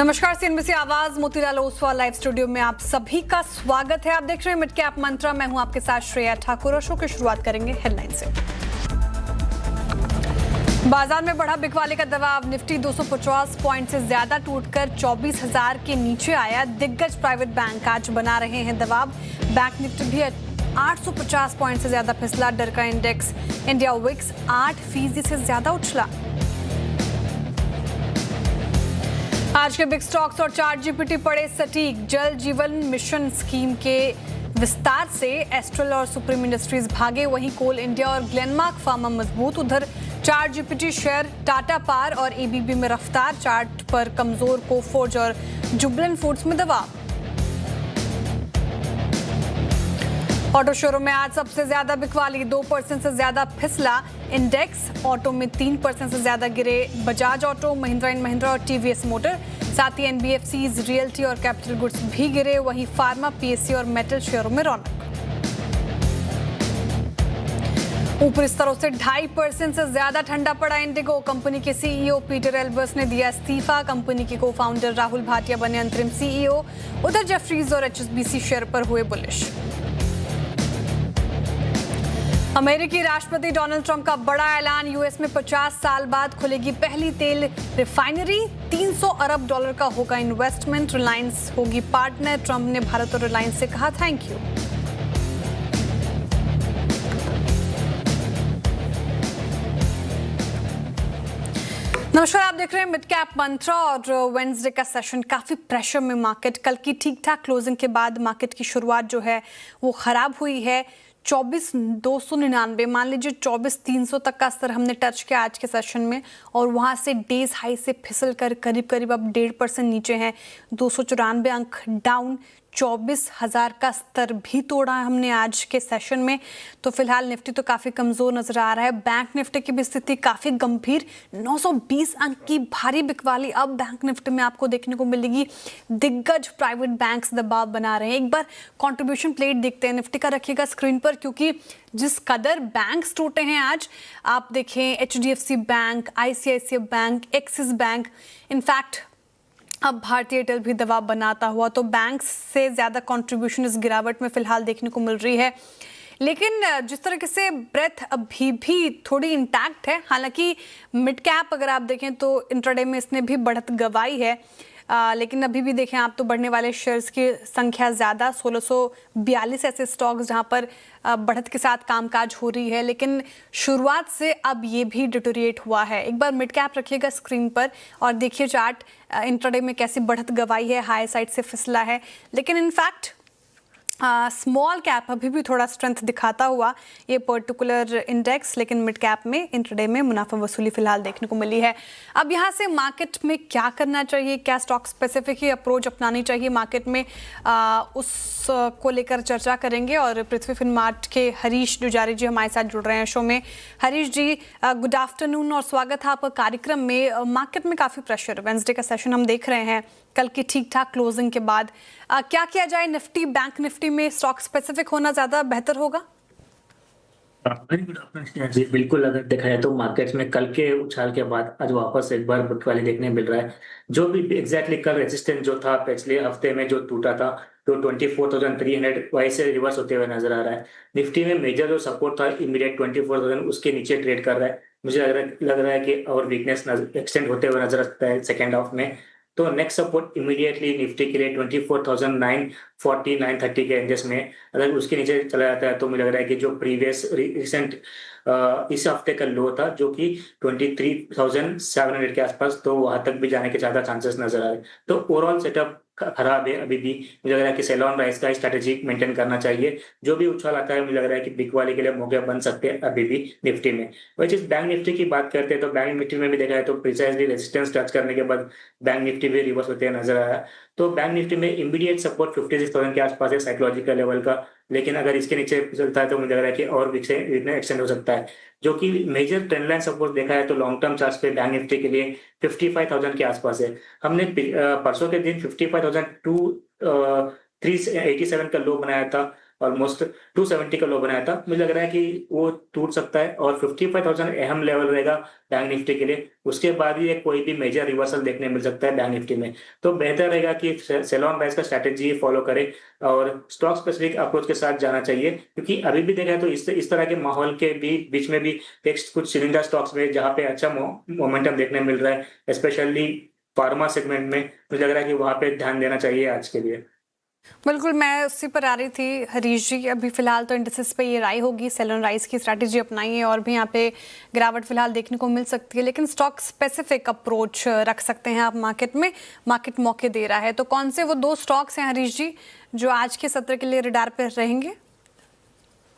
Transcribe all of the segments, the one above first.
नमस्कार, सीएनबीसी आवाज Motilal Oswal live studio में आप सभी का स्वागत है। आप देख रहे हैं मिड कैप मंत्रा। मैं हूं आपके साथ श्रेया ठाकुर और शो की शुरुआत करेंगे हेडलाइन से। बाजार में बढ़ा बिकवाली का दबाव। निफ्टी 250 पॉइंट से ज्यादा टूटकर 24,000 के नीचे आया। दिग्गज प्राइवेट बैंक आज बना रहे हैं दबाव। बैंक निफ्टी भी 850 पॉइंट से ज्यादा फिसला। डर का इंडेक्स इंडिया विक्स 8% से ज्यादा उछला। आज के बिग स्टॉक्स और चार्ट जीपीटी पड़े सटीक। जल जीवन मिशन स्कीम के विस्तार से एस्ट्रल और सुप्रीम इंडस्ट्रीज भागे। वहीं कोल इंडिया और ग्लेनमार्क फार्मा मजबूत। उधर चार्ट जीपीटी शेयर टाटा पार और एबीबी में रफ्तार। चार्ट पर कमजोर कोफोर्ज और जुबलेंट फूड्स में दबाव। ऑटो शोरूम में आज सबसे ज्यादा बिकवाली। 2% से ज्यादा फिसला इंडेक्स। ऑटो में 3% से ज्यादा गिरे बजाज ऑटो, महिंद्रा एंड महिंद्रा और टीवीएस मोटर। साथ ही एनबीएफसीज, रियल्टी और कैपिटल गुड्स भी गिरे। वहीं फार्मा, पीएससी और मेटल शेयरों में रौनक। ऊपरी स्तरों से 2.5% से ज्यादा ठंडा पड़ा इंडिगो। कंपनी के सीईओ पीटर एल्बर्स ने दिया इस्तीफा। कंपनी के को फाउंडर राहुल भाटिया बने अंतरिम सीईओ। उधर जेफरीज और एचएसबीसी शेयर पर हुए बुलिश। अमेरिकी राष्ट्रपति डोनाल्ड ट्रंप का बड़ा ऐलान। यूएस में 50 साल बाद खुलेगी पहली तेल रिफाइनरी। $300 अरब का होगा इन्वेस्टमेंट। रिलायंस होगी पार्टनर। ट्रंप ने भारत और रिलायंस से कहा थैंक यू। नमस्कार, आप देख रहे हैं मिड कैप मंत्रा और वेडनेसडे का सेशन काफी प्रेशर में मार्केट। कल की ठीक ठाक क्लोजिंग के बाद मार्केट की शुरुआत जो है वो खराब हुई है। 24,299 मान लीजिए 24,300 तक का स्तर हमने टच किया आज के सेशन में और वहां से डेज हाई से फिसल कर करीब करीब अब 1.5% नीचे हैं। 294 अंक डाउन। 24,000 का स्तर भी तोड़ा है हमने आज के सेशन में। तो फिलहाल निफ्टी तो काफी कमजोर नजर आ रहा है। बैंक निफ्टी की भी स्थिति काफी गंभीर। 920 अंक की भारी बिकवाली अब बैंक निफ्टी में आपको देखने को मिलेगी। दिग्गज प्राइवेट बैंक्स दबाव बना रहे हैं। एक बार कंट्रीब्यूशन प्लेट देखते हैं निफ्टी का, रखिएगा स्क्रीन पर, क्योंकि जिस कदर बैंक्स टूटे हैं आज, आप देखें HDFC bank, ICICI bank, axis bank, in fact अब भारतीय एयरटेल भी दबाव बनाता हुआ। तो बैंक से ज्यादा कंट्रीब्यूशन इस गिरावट में फिलहाल देखने को मिल रही है। लेकिन जिस तरीके से ब्रेथ अभी भी थोड़ी इंटैक्ट है। हालांकि मिड कैप अगर आप देखें तो इंट्राडे में इसने भी बढ़त गवाई है। लेकिन अभी भी देखें आप तो बढ़ने वाले शेयर्स की संख्या ज़्यादा, 1642 ऐसे स्टॉक्स जहां पर बढ़त के साथ कामकाज हो रही है। लेकिन शुरुआत से अब ये भी डिटोरिएट हुआ है। एक बार मिड कैप रखिएगा स्क्रीन पर और देखिए चार्ट इंट्राडे में कैसी बढ़त गवाई है, हाई साइड से फिसला है। लेकिन इनफैक्ट स्मॉल कैप अभी भी थोड़ा स्ट्रेंथ दिखाता हुआ ये पर्टिकुलर इंडेक्स, लेकिन मिड कैप में इंट्राडे में मुनाफा वसूली फिलहाल देखने को मिली है। अब यहाँ से मार्केट में क्या करना चाहिए, क्या स्टॉक स्पेसिफिक ही अप्रोच अपनानी चाहिए मार्केट में, उस को लेकर चर्चा करेंगे। और पृथ्वी फिनमार्ट के हरीश जुजारी जी हमारे साथ जुड़ रहे हैं शो में। हरीश जी, गुड आफ्टरनून और स्वागत है आपका कार्यक्रम में। मार्केट में काफ़ी प्रेशर, वेडनेसडे का सेशन हम देख रहे हैं कल की ठीक ठाक क्लोजिंग के बाद। क्या किया जाए निफ्टी, बैंक निफ्टी में स्टॉक स्पेसिफिक होना ज्यादा बेहतर होगा? जी बिल्कुल, अगर देखा जाए तो मार्केट्स में कल के उछाल के बाद आज वापस एक बार बिकवाली देखने मिल रहा है। जो भी एग्जैक्टली कल रेजिस्टेंस जो था पिछले हफ्ते में जो टूटा था, तो 24,300 वहीं से रिवर्स होते हुए नजर आ रहा है। निफ्टी में मेजर जो सपोर्ट था इमीडिएट 24,000 उसके नीचे ट्रेड कर रहा है। मुझे लग रहा है कि और वीकनेस एक्सटेंड होते हुए नजर आता है सेकेंड हाफ में। तो नेक्स्ट सपोर्ट इमीडिएटली निफ्टी के लिए 24,940 930 के रेंजेस में, अगर उसके नीचे चला जाता है तो मुझे लग रहा है कि जो प्रीवियस रिसेंट इस हफ्ते का लो था जो कि 23,700 के आसपास, तो वहां तक भी जाने के ज्यादा चांसेस नजर आ रहे हैं। तो ओवरऑल सेटअप खराब है अभी भी। मुझे लग रहा है कि सेल ऑन राइज का स्ट्रेटेजी मेंटेन करना चाहिए। जो भी उछाल आता है मुझे लग रहा है कि बिकवाली के लिए मौके बन सकते हैं अभी भी निफ्टी में। वही चीज बैंक निफ्टी की बात करते हैं तो बैंक निफ्टी में भी देखा है तो प्रिसाइजली रेजिस्टेंस टच करने के बाद बैंक निफ्टी भी रिवर्स होते हुए नजर आया। तो बैंक निफ्टी में इमीडिएट सपोर्ट 56,000 के आसपास है साइकोलॉजिकल लेवल का। लेकिन अगर इसके नीचे चलता है तो मुझे लग रहा है कि और एक्सटेंड हो सकता है। जो कि मेजर ट्रेंड लाइन सपोर्ट देखा है तो लॉन्ग टर्म चार्ट पे बैंक निफ्टी के लिए 55,000 के आसपास है। हमने परसों के दिन 55,287 का लो बनाया था ऑलमोस्ट 270 का लो बनाया था। मुझे लग रहा है कि वो टूट सकता है और 55,000 अहम लेवल रहेगा बैंक निफ्टी के लिए। उसके बाद ही कोई भी मेजर रिवर्सल देखने मिल सकता है बैंक निफ्टी में। तो बेहतर रहेगा कि सेल ऑन बायर्स का स्ट्रैटेजी फॉलो करे और स्टॉक स्पेसिफिक अप्रोच के साथ जाना चाहिए, क्योंकि अभी भी देखा तो इस तरह के माहौल के बीच में भी कुछ चुनिंदा स्टॉक्स में जहां पे अच्छा मोमेंटम देखने मिल रहा है, स्पेशली फार्मा सेगमेंट में, मुझे लग रहा है कि वहां पे ध्यान देना चाहिए आज के लिए। बिल्कुल, मैं उसी पर आ रही थी हरीश जी। अभी फिलहाल तो इंडिसेस पे ये राय होगी, सेल ऑन राइज की स्ट्रैटेजी अपनाइए और भी यहाँ पे गिरावट फिलहाल देखने को मिल सकती है, लेकिन स्टॉक स्पेसिफिक अप्रोच रख सकते हैं आप मार्केट में। मार्केट मौके दे रहा है, तो कौन से वो 2 स्टॉक्स हैं हरीश जी जो आज के सत्र के लिए रडार पर रहेंगे?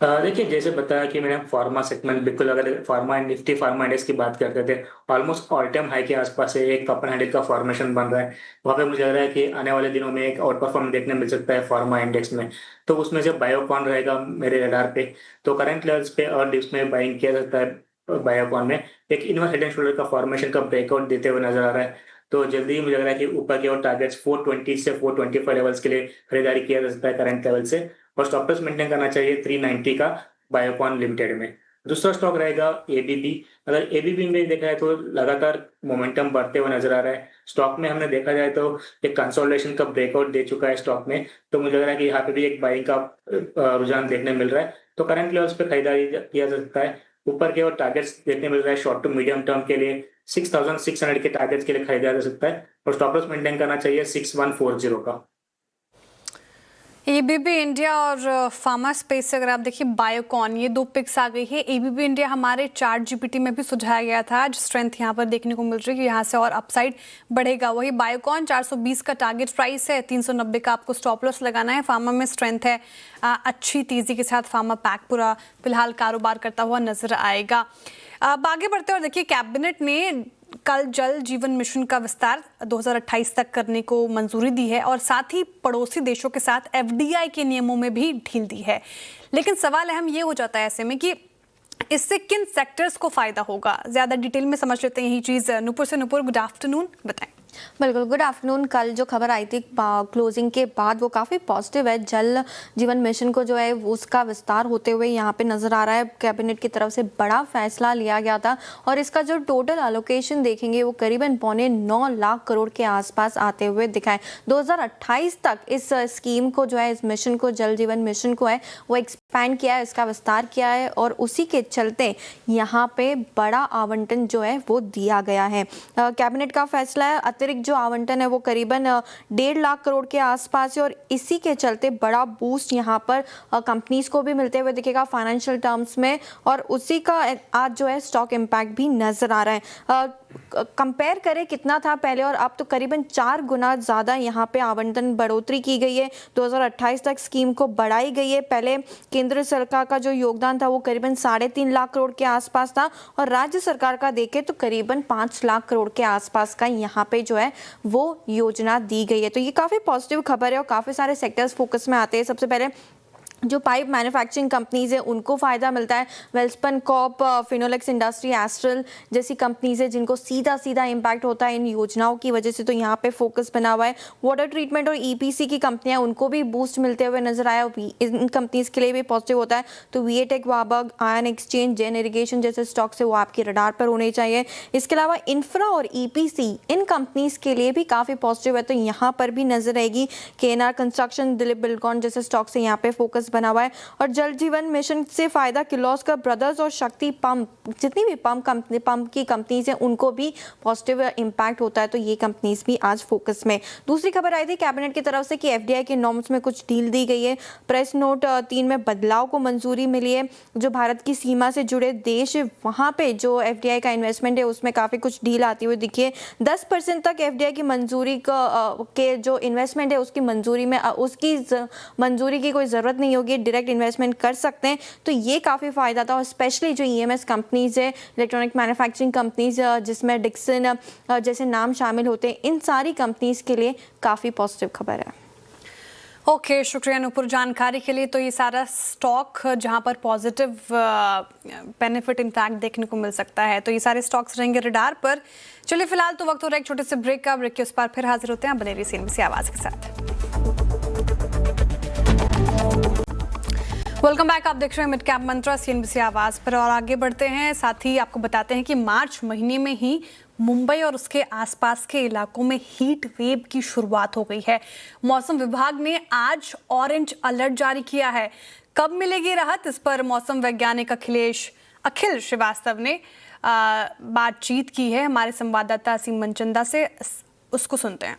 देखिए, जैसे बताया कि मैंने फार्मा सेगमेंट, बिल्कुल अगर फार्मा निफ्टी फार्मा इंडेक्स की बात करते थे, ऑलमोस्ट ऑल टाइम हाई के आसपास है, एक कप एंड हैंडल का फॉर्मेशन बन रहा है। वहाँ पे मुझे लग रहा है कि आने वाले दिनों में एक आउट परफॉर्म देखने मिल सकता है फार्मा इंडेक्स में। तो उसमें से बायोकॉन रहेगा मेरे रडार पे। तो करंट लेवल्स पे और डिप्स में बाइंग किया सकता है बायोकॉन में। एक इनवर्स हेड एंड शोल्डर का फॉर्मेशन का ब्रेकआउट देते हुए नजर आ रहा है। तो जल्दी ही मुझे लग रहा है कि ऊपर की ओर टारगेट्स 420 से 425 लेवल्स के लिए खरीदारी किया जा सकता है करंट लेवल से, और स्टॉप लॉस मेंटेन करना चाहिए 390 का बायोकॉन लिमिटेड में। दूसरा स्टॉक रहेगा एबीबी। अगर एबीबी में देखा जाए तो लगातार मोमेंटम बढ़ते हुए नजर आ रहा है। स्टॉक में हमने देखा जाए तो एक कंसोलिडेशन का ब्रेकआउट दे चुका है स्टॉक में। तो मुझे लग रहा है कि यहाँ पे भी एक बाइंग का रुझान देखने मिल रहा है। तो करंट लेवल्स पे खरीदारी किया जा सकता है। ऊपर के और टारगेट्स देखने मिल रहा है शॉर्ट टू मीडियम टर्म के लिए 6,600 के टारगेट्स के लिए खरीदा जा सकता है, और स्टॉप लॉस मेंटेन करना चाहिए 6,140 का। एबीबी इंडिया और फार्मा स्पेस से अगर आप देखिए बायोकॉन, ये 2 पिक्स आ गई है। एबीबी इंडिया हमारे चार्ट जीपीटी में भी सुझाया गया था, जो स्ट्रेंथ यहाँ पर देखने को मिल रही है, यहाँ से और अपसाइड बढ़ेगा। वही बायोकॉन 420 का टारगेट प्राइस है, 390 का आपको स्टॉप लॉस लगाना है। फार्मा में स्ट्रेंथ है, अच्छी तेजी के साथ फार्मा पैक पूरा फिलहाल कारोबार करता हुआ नजर आएगा। अब आगे बढ़ते हैं और देखिए कैबिनेट ने कल जल जीवन मिशन का विस्तार 2028 तक करने को मंजूरी दी है और साथ ही पड़ोसी देशों के साथ एफडीआई के नियमों में भी ढील दी है। लेकिन सवाल अहम ये हो जाता है ऐसे में कि इससे किन सेक्टर्स को फायदा होगा। ज्यादा डिटेल में समझ लेते हैं यही चीज नुपुर से। नुपुर, गुड आफ्टरनून, बताएं। बिल्कुल, गुड आफ्टरनून। कल जो खबर आई थी क्लोजिंग के बाद वो काफ़ी पॉजिटिव है। जल जीवन मिशन को जो है उसका विस्तार होते हुए यहाँ पे नज़र आ रहा है। कैबिनेट की तरफ से बड़ा फैसला लिया गया था और इसका जो टोटल एलोकेशन देखेंगे वो करीबन 9.25 लाख करोड़ के आसपास आते हुए दिखाए। 2028 तक इस स्कीम को जो है, इस मिशन को, जल जीवन मिशन को है वो एक्सपैंड किया है, इसका विस्तार किया है और उसी के चलते यहाँ पे बड़ा आवंटन जो है वो दिया गया है। कैबिनेट का फैसला है। अतिरिक्त जो आवंटन है वो करीबन 1.5 लाख करोड़ के आसपास है और इसी के चलते बड़ा बूस्ट यहाँ पर कंपनीज को भी मिलते हुए दिखेगा फाइनेंशियल टर्म्स में, और उसी का आज जो है स्टॉक इम्पैक्ट भी नजर आ रहा है। कंपेयर करें कितना था पहले और अब, तो करीबन 4 गुना ज़्यादा यहाँ पे आवंटन बढ़ोतरी की गई है। 2028 तक स्कीम को बढ़ाई गई है। पहले केंद्र सरकार का जो योगदान था वो करीबन 3.5 लाख करोड़ के आसपास था और राज्य सरकार का देखें तो करीबन 5 लाख करोड़ के आसपास का यहाँ पे जो है वो योजना दी गई है। तो ये काफ़ी पॉजिटिव खबर है और काफ़ी सारे सेक्टर्स फोकस में आते हैं। सबसे पहले जो पाइप मैन्युफैक्चरिंग कंपनीज है उनको फ़ायदा मिलता है। Welspun Corp, Finolex industry, astral जैसी कंपनीज है जिनको सीधा सीधा इम्पैक्ट होता है इन योजनाओं की वजह से, तो यहाँ पे फोकस बना हुआ है। वाटर ट्रीटमेंट और ईपीसी की कंपनियां, उनको भी बूस्ट मिलते हुए नजर आया। इन कंपनीज के लिए भी पॉजिटिव होता है। तो वीएटेक, वाबग, आयन एक्सचेंज, जेन इरिगेशन जैसे स्टॉक्स है वो आपके रडार पर होने चाहिए। इसके अलावा इंफ्रा और ईपीसी इन कंपनीज के लिए भी काफ़ी पॉजिटिव है, तो यहाँ पर भी नजर आएगी। केएनआर कंस्ट्रक्शन, दिलीप बिल्डकॉन जैसे स्टॉक्स है यहाँ पे फोकस बना हुआ है। और जल जीवन मिशन से फायदा किर्लोस्कर ब्रदर्स और शक्ति पंप, जितनी भी पंप की कंपनीज हैं उनको भी पॉजिटिव इम्पैक्ट होता है, तो ये कंपनीज भी आज फोकस में। दूसरी खबर आई थी कैबिनेट की तरफ से कि एफडीआई के नॉर्म्स में कुछ ढील दी गई है। प्रेस नोट 3 में बदलाव को मंजूरी मिली है। जो भारत की सीमा से जुड़े देश वहां पे जो एफडीआई का इन्वेस्टमेंट है उसमें काफी कुछ ढील आती हुई दिखी है। 10% तक एफडीआई की मंजूरी के जो इन्वेस्टमेंट है उसकी मंजूरी में उसकी मंजूरी की कोई जरूरत नहीं होगी, डायरेक्ट इन्वेस्टमेंट कर सकते हैं। तो ये काफ़ी फ़ायदा था और स्पेशली जो ईएमएस कंपनीज है, इलेक्ट्रॉनिक मैन्युफैक्चरिंग कंपनीज जिसमें डिक्सन जैसे नाम शामिल होते हैं, इन सारी कंपनीज के लिए काफ़ी पॉजिटिव खबर है। ओके, शुक्रिया नुपुर जानकारी के लिए। तो ये सारा स्टॉक जहां पर पॉजिटिव बेनिफिट इम्पैक्ट देखने को मिल सकता है, तो ये सारे स्टॉक्स रहेंगे रडार पर। चलिए फिलहाल तो वक्त हो रहा है एक छोटे से ब्रेक का। ब्रेक के उस पार फिर हाजिर होते हैं बने रही सीएनबीसी आवाज़ के साथ। Welcome back. आप देख रहे हैं मिड कैप मंत्रा सीएनबीसी आवाज पर और आगे बढ़ते हैं। साथ ही आपको बताते हैं कि मार्च महीने में ही मुंबई और उसके आसपास के इलाकों में हीट वेव की शुरुआत हो गई है। मौसम विभाग ने आज ऑरेंज अलर्ट जारी किया है। कब मिलेगी राहत, इस पर मौसम वैज्ञानिक अखिल श्रीवास्तव ने बातचीत की है हमारे संवाददाता असीम मनचंदा से। उसको सुनते हैं।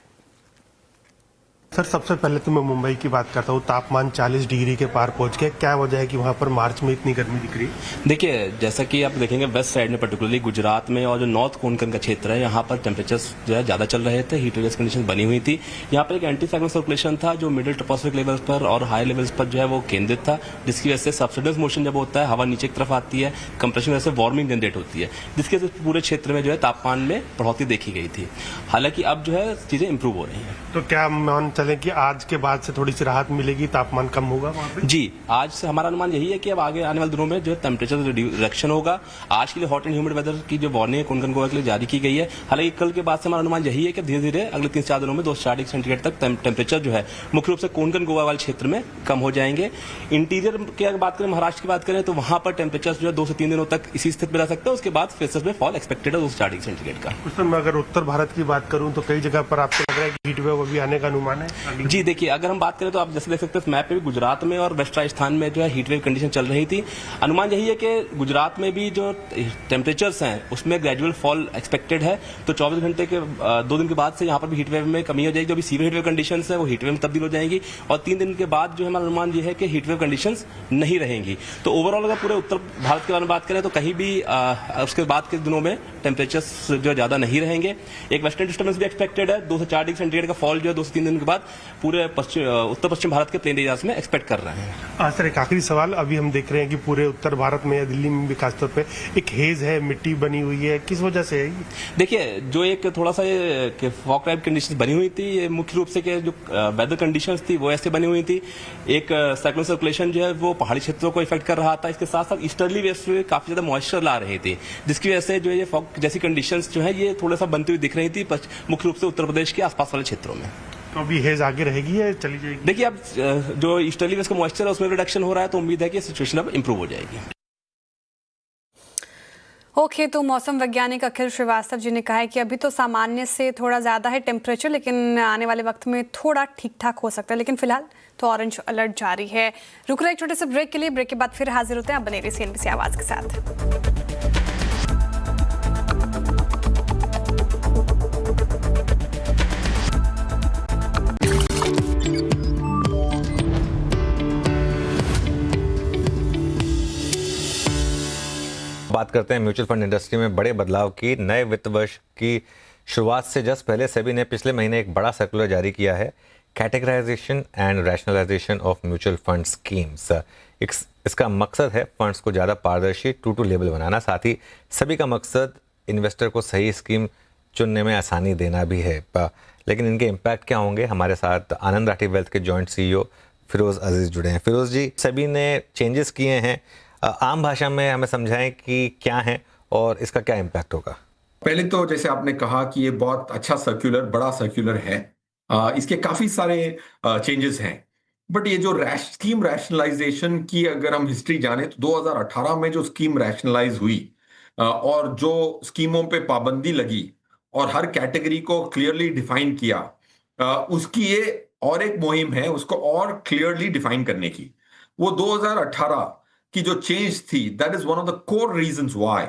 सर, सबसे पहले तो मैं मुंबई की बात करता हूँ। तापमान 40 डिग्री के पार पहुंच गया। क्या वजह है कि वहाँ पर मार्च में इतनी गर्मी दिख रही है? देखिए, जैसा कि आप देखेंगे वेस्ट साइड में पर्टिकुलरली गुजरात में और जो नॉर्थ कोंकण का क्षेत्र है, यहाँ पर टेम्परेचर्स जो है ज़्यादा चल रहे थे, हीट वेव कंडीशन बनी हुई थी। यहाँ पर एक एंटी साइक्लोनिक सर्कुलेशन था जो मिडिल ट्रोपोस्फेरिक लेवल्स पर और हाई लेवल्स पर जो है वो केंद्रित था, जिसकी वजह से सबसिडेंस मोशन जब होता है, हवा नीचे की तरफ आती है, कंप्रेशन वजह से वार्मिंग जनरेट होती है, जिसकी वजह से पूरे क्षेत्र में जो है तापमान में बढ़ोतरी देखी गई थी। हालांकि अब जो है चीजें इंप्रूव हो रही हैं। तो क्या मान चलें कि आज के बाद से थोड़ी सी राहत मिलेगी, तापमान कम होगा वहाँ पे? जी, आज से हमारा अनुमान यही है कि अब आगे आने वाले दिनों में जो है टेम्परेचर रिडक्शन होगा। आज के लिए हॉट एंड ह्यूमिड वेदर की जो वार्निंग है कोंकण गोवा के लिए जारी की गई है। हालांकि कल के बाद से हमारा अनुमान यही है कि धीरे धीरे अगले 3-4 दिनों में 2-4 डिग्री सेंटीग्रेड तक टेम्परेचर जो है मुख्य रूप से कोंकण गोवा वाले क्षेत्र में कम हो जाएंगे। इंटीरियर की अगर बात करें, महाराष्ट्र की बात करें, तो वहां पर टेम्परेचर जो है 2 से 3 दिनों तक इसी स्थिति में रह सकता है। उसके बाद फेसेस में फॉल एक्सपेक्टेड है 2-4 डिग्री सेंटीग्रेड का। उस समय अगर उत्तर भारत की बात करूं तो कई जगह पर आपको लग रहा है कि हीट वेव अभी आने का अनुमान है? जी देखिए, अगर हम बात करें तो आप जैसे देख सकते हैं मैप पे भी गुजरात में और वेस्ट राजस्थान में जो है हीट वेव कंडीशन चल रही थी। अनुमान यही है कि गुजरात में भी जो टेम्परेचर्स हैं उसमें ग्रेजुअल फॉल एक्सपेक्टेड है। तो 24 घंटे के 2 दिन के बाद से यहाँ पर भी हीट वेव में कमी हो जाएगी। जो भी सीवियर हीट वेव कंडीशन है वो हीट वेव में तब्दील हो जाएंगी और 3 दिन के बाद जो हमारा अनुमान ये है कि हीट वेव कंडीशन नहीं रहेंगी। तो ओवरऑल अगर पूरे उत्तर भारत के बारे में बात करें तो कहीं भी उसके बाद के दिनों में टेम्परेचर्स जो ज्यादा नहीं रहेंगे। एक वेस्टर्न डिस्टर्बेंस भी एक्सपेक्टेड है। 2 से 4 डिग्री सेंटीग्रेड का फॉल जो है 2 से 3 दिन के बाद पूरे उत्तर पश्चिम भारत के प्लेन एरियाज में एक्सपेक्ट कर रहे हैं। सर, एक आखिरी सवाल। अभी हम देख रहे हैं कि पूरे उत्तर भारत में या दिल्ली में भी खासतौर पे एक हेज है, मिट्टी बनी हुई है। किस वजह से है? देखिए, जो एक थोड़ा सा ये फॉग टाइप कंडीशन बनी हुई थी, ये मुख्य रूप से कि जो वेदर कंडीशंस थी वो ऐसे बनी हुई थी। एक साइक्लोनिक सर्कुलेशन जो है वो पहाड़ी क्षेत्रों को इफेक्ट कर रहा था। इसके साथ साथ ईस्टर्ली वेस्ट में काफी ज्यादा मॉइस्चर ला रही थी, जिसकी वजह से जो ये फॉग जैसी कंडीशंस जो है ये थोड़ा सा बनती हुई दिख रही थी मुख्य रूप से उत्तर प्रदेश के आसपास वाले क्षेत्रों में। तो अभी हेज आगे रहेगी या चली जाएगी? देखिए, अब जो ईस्टर्ली वेस्ट का मॉइस्चर है उसमें रिडक्शन हो रहा है, तो उम्मीद है कि सिचुएशन अब इंप्रूव हो जाएगी। ओके, तो मौसम वैज्ञानिक अखिल श्रीवास्तव जी ने कहा है कि अभी तो सामान्य से थोड़ा ज़्यादा है टेम्परेचर, लेकिन आने वाले वक्त में थोड़ा ठीक ठाक हो सकता है। लेकिन फिलहाल तो ऑरेंज अलर्ट जारी है। रुक रहे एक छोटे से ब्रेक के लिए। ब्रेक के बाद फिर हाजिर होते हैं। आप बने रहिए सीएनबीसी आवाज़ के साथ। बात करते हैं म्यूचुअल फंड इंडस्ट्री में बड़े बदलाव की। नए वित्त वर्ष की शुरुआत से जस्ट पहले सेबी ने पिछले महीने एक बड़ा सर्कुलर जारी किया है, categorisation and rationalisation of mutual fund schemes. इसका मकसद है फंड्स को ज़्यादा पारदर्शी टू लेबल बनाना। साथ ही सभी का मकसद इन्वेस्टर को सही स्कीम चुनने में आसानी देना भी है। लेकिन इनके इम्पैक्ट क्या होंगे? हमारे साथ आनंद राठी वेल्थ के जॉइंट CEO फिरोज अजीज जुड़े हैं। फिरोज जी, सभी ने चेंजेस किए हैं, आम भाषा में हमें समझाएं कि क्या है और इसका क्या इम्पैक्ट होगा। पहले तो जैसे आपने कहा कि ये बहुत अच्छा सर्कुलर, बड़ा सर्कुलर है। इसके काफी सारे चेंजेस हैं, बट ये जो स्कीम रैशनलाइजेशन की अगर हम हिस्ट्री जाने तो 2018 में जो स्कीम रैशनलाइज हुई और जो स्कीमों पे पाबंदी लगी और हर कैटेगरी को क्लियरली डिफाइन किया, उसकी ये और एक मुहिम है उसको और क्लियरली डिफाइन करने की। वो 2018 की जो चेंज थी, that is one of the core reasons why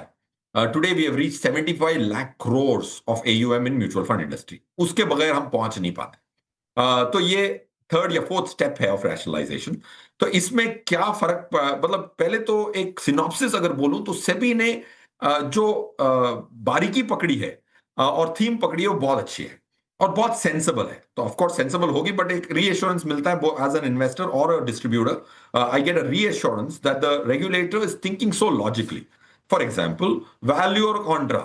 today we have reached 75 lakh crore of AUM in mutual fund industry. उसके बगैर हम पहुंच नहीं पाते। तो ये 3rd या 4th स्टेप है ऑफ रैशनलाइजेशन। तो इसमें क्या फर्क, मतलब पहले तो एक सिनॉप्सिस अगर बोलूं तो सेबी ने जो बारीकी पकड़ी है और थीम पकड़ी है वो बहुत अच्छी है और बहुत सेंसिबल है। तो ऑफ कोर्स सेंसिबल होगी, बट एक रीएश्योरेंस मिलता है एज एन इन्वेस्टर और अ distributor. I get a reassurance that the regulator is thinking so logically. For example, value और कॉन्ट्रा,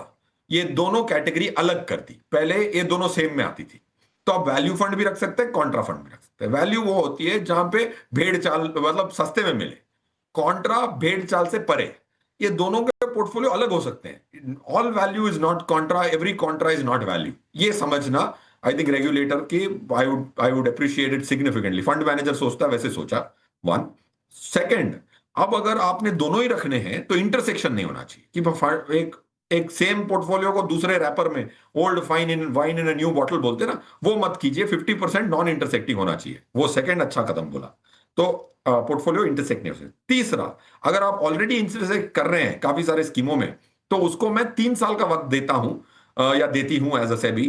ये दोनों कैटेगरी अलग करती। पहले ये दोनों सेम में आती थी, तो आप वैल्यू फंड भी रख सकते हैं, कॉन्ट्रा फंड भी रख सकते हैं। वैल्यू वो होती है जहां पे भेड़ चाल, मतलब सस्ते में मिले। कॉन्ट्रा भेड़ चाल से परे। ये दोनों के पोर्टफोलियो अलग हो सकते हैं। All value is not Contra, every Contra is not value. ये समझना आई थिंक रेगुलेटर की I would appreciate it significantly. Fund manager सोचता है वैसे सोचा। 1 सेकंड, अब अगर आपने दोनों ही रखने हैं तो इंटरसेक्शन नहीं होना चाहिए कि एक सेम पोर्टफोलियो को दूसरे रैपर में old fine in wine in new bottle बोलते ना, वो मत कीजिए। 50% नॉन इंटरसेक्टिंग होना चाहिए। वो सेकंड अच्छा कदम बोला। तो पोर्टफोलियो इंटरसेक्ट नहीं हो सकता। तीसरा, अगर आप ऑलरेडी इंटरसेक्ट कर रहे हैं काफी सारे स्कीमों में, तो उसको मैं 3 साल का वक्त देता हूं या देती हूं एज अ सेबी,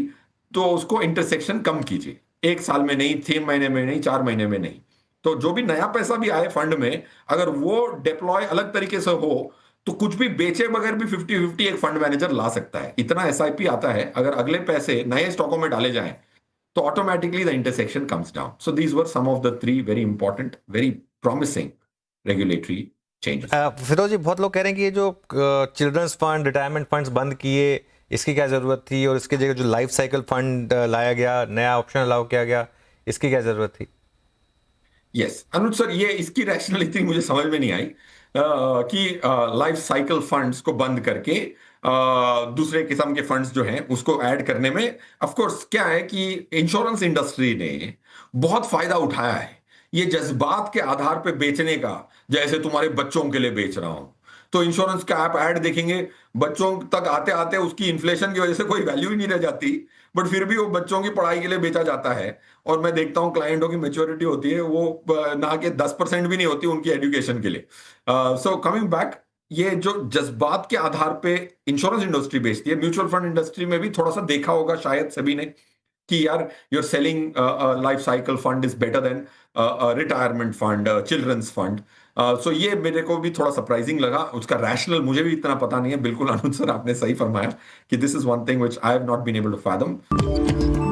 तो उसको इंटरसेक्शन कम कीजिए। 1 साल में नहीं, 3 महीने में नहीं, 4 महीने में नहीं। तो जो भी नया पैसा भी आए फंड में, अगर वो डिप्लॉय अलग तरीके से हो, तो कुछ भी बेचे बगैर भी 50-50 एक फंड मैनेजर ला सकता है। इतना एसआईपी आता है। अगर अगले पैसे नए स्टॉकों में डाले जाएं तो automatically the intersection comes down. So these were some of the 3 very important, very promising regulatory changes. Firoz ji, बहुत लोग कह रहे हैं कि ये जो चिल्ड्रंस फंड, रिटायरमेंट फंड्स बंद किए, इसकी क्या जरूरत थी, और इसकी जगह जो लाइफ साइकिल फंड लाया गया, नया ऑप्शन अलाउ किया गया, इसकी क्या जरूरत थी? यस अनुज सर, ये इसकी रैशनैलिटी मुझे समझ में नहीं आई कि लाइफ साइकिल फंड्स को बंद करके दूसरे किस्म के फंड्स जो हैं उसको ऐड करने में। ऑफ कोर्स क्या है कि इंश्योरेंस इंडस्ट्री ने बहुत फायदा उठाया है ये जज्बात के आधार पे बेचने का। जैसे तुम्हारे बच्चों के लिए बेच रहा हूं, तो इंश्योरेंस का आप ऐड देखेंगे, बच्चों तक आते आते उसकी इन्फ्लेशन की वजह से कोई वैल्यू ही नहीं रह जाती, बट फिर भी वो बच्चों की पढ़ाई के लिए बेचा जाता है। और मैं देखता हूं क्लाइंटों की मेच्योरिटी होती है वो ना के 10% भी नहीं होती उनकी एजुकेशन के लिए। सो कमिंग बैक, ये जो जज्बात के आधार पे इंश्योरेंस इंडस्ट्री बेचती है, म्यूचुअल फंड इंडस्ट्री में भी थोड़ा सा देखा होगा शायद सभी ने कि यार your selling life cycle fund is better than retirement fund, children's fund. So ये मेरे को भी थोड़ा सरप्राइजिंग लगा। उसका रैशनल मुझे भी इतना पता नहीं है। बिल्कुल अनुज सर, आपने सही फरमाया कि this is one thing which I have not been able to fathom.